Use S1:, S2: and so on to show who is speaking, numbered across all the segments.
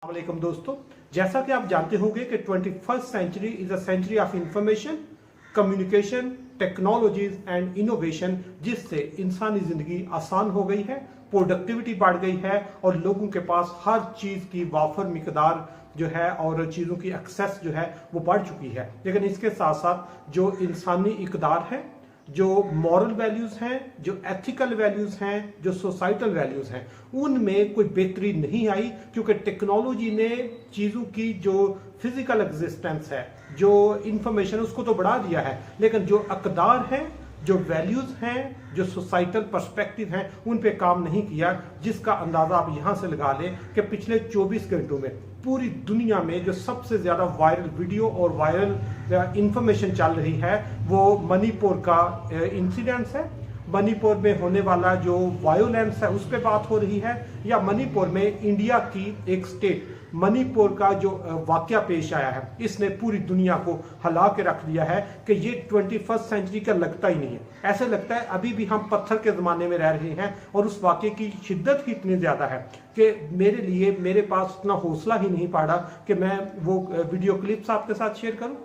S1: वालेकुम दोस्तों, जैसा कि आप जानते होंगे कि 21st century is a century of information, communication, technologies and innovation, जिससे इंसानी जिंदगी आसान हो गई है, प्रोडक्टिविटी बढ़ गई है और लोगों के पास हर चीज की वाफर मिकदार जो है और चीजों की एक्सेस जो है वो बढ़ चुकी है। लेकिन इसके साथ साथ जो इंसानी इकदार है, जो मॉरल वैल्यूज हैं, जो एथिकल वैल्यूज हैं, जो सोसाइटल वैल्यूज हैं, उनमें कोई बेहतरी नहीं आई, क्योंकि टेक्नोलॉजी ने चीजों की जो फिजिकल एग्जिस्टेंस है, जो इंफॉर्मेशन, उसको तो बढ़ा दिया है, लेकिन जो अकदार है, जो वैल्यूज हैं, जो सोसाइटल पर्सपेक्टिव हैं, उन पे काम नहीं किया। जिसका अंदाजा आप यहां से लगा लें कि पिछले 24 घंटों में पूरी दुनिया में जो सबसे ज्यादा वायरल वीडियो और वायरल इंफॉर्मेशन चल रही है वो मणिपुर का इंसिडेंट्स है। मणिपुर में होने वाला जो वायोलेंस है उस पर बात हो रही है, या मणिपुर में इंडिया की एक स्टेट मणिपुर का जो वाकया पेश आया है, इसने पूरी दुनिया को हिला के रख दिया है कि ये 21st सेंचुरी का लगता ही नहीं है। ऐसे लगता है अभी भी हम पत्थर के जमाने में रह रहे हैं और उस वाकये की शिद्दत ही इतनी ज्यादा है कि मेरे पास इतना हौसला ही नहीं पड़ा कि मैं वो वीडियो क्लिप्स आपके साथ शेयर करूं,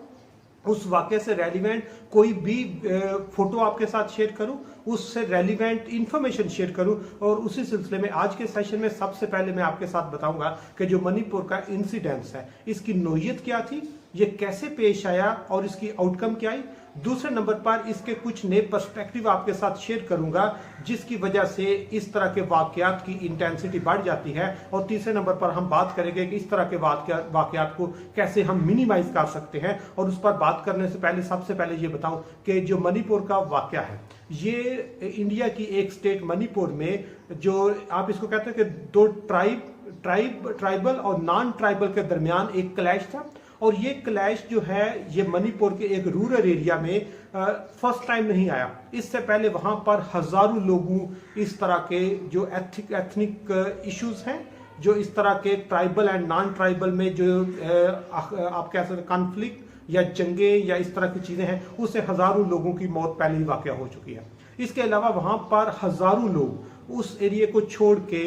S1: उस वाक्य से रेलिवेंट कोई भी फोटो आपके साथ शेयर करूं, उससे रेलिवेंट इंफॉर्मेशन शेयर करूं। और उसी सिलसिले में आज के सेशन में सबसे पहले मैं आपके साथ बताऊंगा कि जो मणिपुर का इंसिडेंस है, इसकी नोयत क्या थी, ये कैसे पेश आया और इसकी आउटकम क्या आई। दूसरे नंबर पर इसके कुछ नए पर्सपेक्टिव आपके साथ शेयर करूंगा, जिसकी वजह से इस तरह के वाकयात की इंटेंसिटी बढ़ जाती है। और तीसरे नंबर पर हम बात करेंगे कि इस तरह के वाकयात को कैसे हम मिनिमाइज कर सकते हैं। और उस पर बात करने से पहले सबसे पहले ये बताऊं कि जो मणिपुर का वाकया है, ये इंडिया की एक स्टेट मणिपुर में, जो आप इसको कहते हैं कि दो ट्राइबल और नॉन ट्राइबल के दरमियान एक क्लैश था। और ये क्लैश जो है ये मणिपुर के एक रूरल एरिया में फर्स्ट टाइम नहीं आया। इससे पहले वहां पर हजारों लोगों इस तरह के जो एथनिक इश्यूज हैं, जो इस तरह के ट्राइबल एंड नॉन ट्राइबल में जो आप कह सकते कॉन्फ्लिक्ट या जंगे या इस तरह की चीजें हैं, उससे हजारों लोगों की मौत पहले ही वाकया हो चुकी है। इसके अलावा वहां पर हजारों लोग उस एरिया को छोड़ के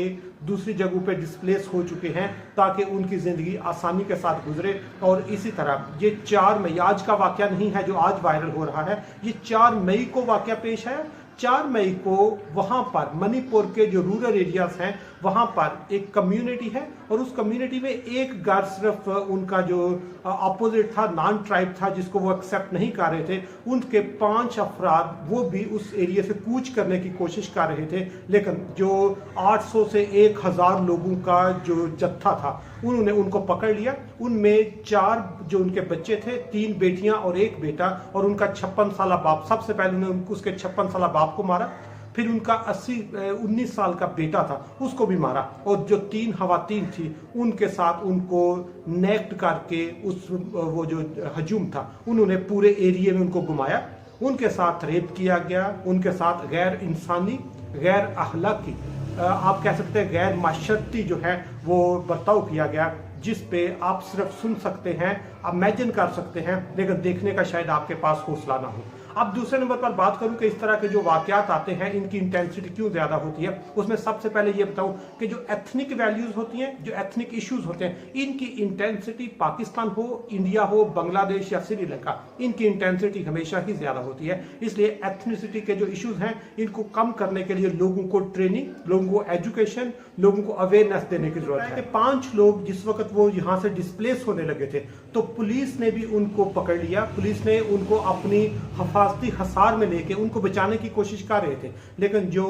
S1: दूसरी जगहों पे डिस्प्लेस हो चुके हैं ताकि उनकी जिंदगी आसानी के साथ गुजरे। और इसी तरह ये 4 मई, आज का वाकया नहीं है जो आज वायरल हो रहा है, ये 4 मई को वाकया पेश है। 4 मई को वहां पर मणिपुर के जो रूरल एरियाज हैं वहां पर एक कम्युनिटी है और उस कम्युनिटी में एक घर सिर्फ उनका जो अपोजिट था, नॉन ट्राइब था, जिसको वो एक्सेप्ट नहीं कर रहे थे, उनके 5 अफराद वो भी उस एरिया से कूच करने की कोशिश कर रहे थे। लेकिन जो 800 से 1000 लोगों का जो जत्था था उन्होंने उनको पकड़ लिया। उनमें 4 जो उनके बच्चे थे, 3 बेटियां और 1 बेटा, और उनका 56 साल बाप। सबसे पहले उन्होंने उसके 56 साल बाप को मारा, फिर उनका 19 साल का बेटा था उसको भी मारा, और जो 3 खवातीन थी उनके साथ उनको नेक्ट करके उस वो जो हजूम था उन्होंने पूरे एरिया में उनको घुमाया, उनके साथ रेप किया गया, उनके साथ गैर इंसानी, गैर अखलाकी, आप कह सकते हैं गैर माशरती जो है वो बर्ताव किया गया, जिस पे आप सिर्फ सुन सकते हैं, इमेजिन कर सकते हैं, लेकिन देखने का शायद आपके पास हौसला ना हो। अब दूसरे नंबर पर बात करूं कि इस तरह के जो वाकयात आते हैं इनकी इंटेंसिटी क्यों ज्यादा होती है। उसमें सबसे पहले ये बताऊं कि जो एथनिक वैल्यूज होती हैं, जो एथनिक इश्यूज होते हैं, इनकी इंटेंसिटी पाकिस्तान हो, इंडिया हो, बांग्लादेश या श्रीलंका, इनकी इंटेंसिटी हमेशा ही ज्यादा होती है। इसलिए एथनिसिटी के जो इश्यूज हैं इनको कम करने के लिए लोगों को ट्रेनिंग, लोगों को एजुकेशन, लोगों को अवेयरनेस देने की जरूरत है। 5 लोग जिस वक्त वो यहाँ से डिस्प्लेस होने लगे थे तो पुलिस ने भी उनको पकड़ लिया। पुलिस ने उनको अपनी हिफाजती हसार में लेके उनको बचाने की कोशिश कर रहे थे, लेकिन जो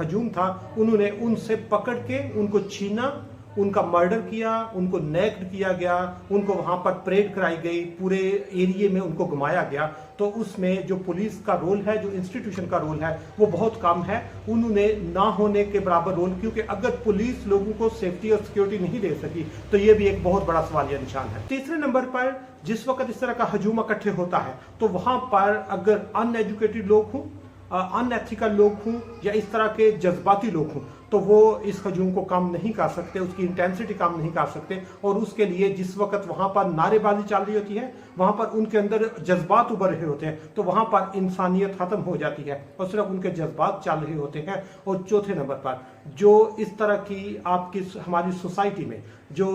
S1: हजूम था उन्होंने उनसे पकड़ के उनको छीना, उनका मर्डर किया, उनको नेक्ड किया गया, उनको वहां पर परेड कराई गई, पूरे एरिया में उनको घुमाया गया। तो उसमें जो पुलिस का रोल है, जो इंस्टीट्यूशन का रोल है, वो बहुत कम है। उन्होंने ना होने के बराबर रोल, क्योंकि अगर पुलिस लोगों को सेफ्टी और सिक्योरिटी नहीं दे सकी तो ये भी एक बहुत बड़ा सवालिया निशान है। तीसरे नंबर पर जिस वक्त इस तरह का हजूम इकट्ठे होता है तो वहां पर अगर अनएजुकेटेड लोग हों, अनएथिकल लोग हों या इस तरह के जज्बाती लोग हों तो वो इस हजूम को कम नहीं कर सकते, उसकी इंटेंसिटी कम नहीं कर सकते। और उसके लिए जिस वक्त वहां पर नारेबाजी चल रही होती है, वहां पर उनके अंदर जज्बात उभर रहे होते हैं, तो वहां पर इंसानियत खत्म हो जाती है और सिर्फ उनके जज्बात चल रहे होते हैं। और चौथे नंबर पर जो इस तरह की आपकी हमारी सोसाइटी में जो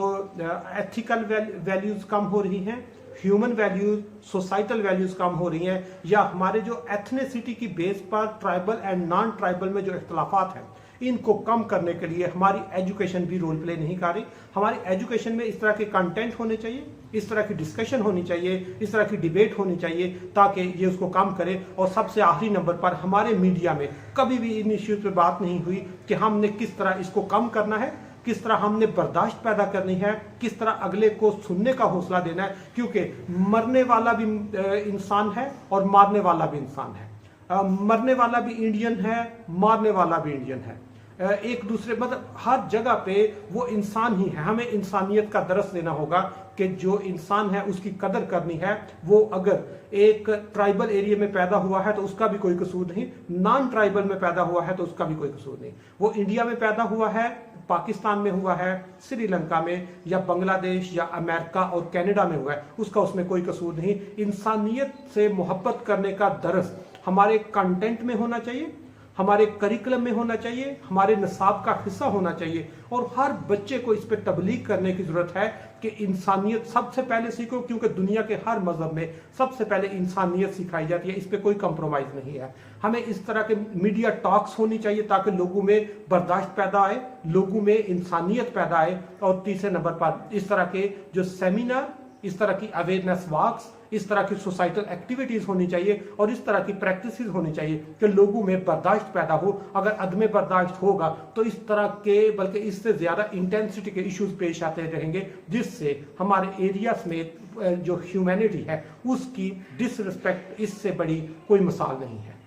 S1: एथिकल वैल्यूज कम हो रही हैं, ह्यूमन वैल्यूज, सोसाइटल वैल्यूज कम हो रही हैं, या हमारे जो एथनिसिटी की बेस पर ट्राइबल एंड नॉन ट्राइबल में जो इख्तलाफात हैं, इनको कम करने के लिए हमारी एजुकेशन भी रोल प्ले नहीं कर रही। हमारी एजुकेशन में इस तरह के कंटेंट होने चाहिए, इस तरह की डिस्कशन होनी चाहिए, इस तरह की डिबेट होनी चाहिए, ताकि ये उसको कम करे। और सबसे आखिरी नंबर पर हमारे मीडिया में कभी भी इन इश्यूज पे बात नहीं हुई कि हमने किस तरह इसको कम करना है, किस तरह हमने बर्दाश्त पैदा करनी है, किस तरह अगले को सुनने का हौसला देना है, क्योंकि मरने वाला भी इंसान है और मारने वाला भी इंसान है। मरने वाला भी इंडियन है, मारने वाला भी इंडियन है। एक दूसरे मतलब हर जगह पे वो इंसान ही है। हमें इंसानियत का दरस देना होगा कि जो इंसान है उसकी कदर करनी है। वो अगर एक ट्राइबल एरिया में पैदा हुआ है तो उसका भी कोई कसूर नहीं, नॉन ट्राइबल में पैदा हुआ है तो उसका भी कोई कसूर नहीं। वो इंडिया में पैदा हुआ है, पाकिस्तान में हुआ है, श्रीलंका में या बांग्लादेश या अमेरिका और कनाडा में हुआ है, उसका उसमें कोई कसूर नहीं। इंसानियत से मोहब्बत करने का दरस हमारे कंटेंट में होना चाहिए, हमारे करिकुलम में होना चाहिए, हमारे निसाब का हिस्सा होना चाहिए। और हर बच्चे को इस पर तबलीग करने की जरूरत है कि इंसानियत सबसे पहले सीखो, क्योंकि दुनिया के हर मजहब में सबसे पहले इंसानियत सिखाई जाती है। इस पर कोई कंप्रोमाइज नहीं है। हमें इस तरह के मीडिया टॉक्स होनी चाहिए ताकि लोगों में बर्दाश्त पैदा आए, लोगों में इंसानियत पैदा आए। और तीसरे नंबर पर इस तरह के जो सेमिनार, इस तरह की अवेयरनेस वॉक्स, इस तरह की सोसाइटल एक्टिविटीज होनी चाहिए और इस तरह की प्रैक्टिसेस होनी चाहिए कि लोगों में बर्दाश्त पैदा हो। अगर अदम बर्दाश्त होगा तो इस तरह के बल्कि इससे ज्यादा इंटेंसिटी के इश्यूज पेश आते रहेंगे, जिससे हमारे एरियाज में जो ह्यूमैनिटी है उसकी डिसरिस्पेक्ट, इससे बड़ी कोई मिसाल नहीं है।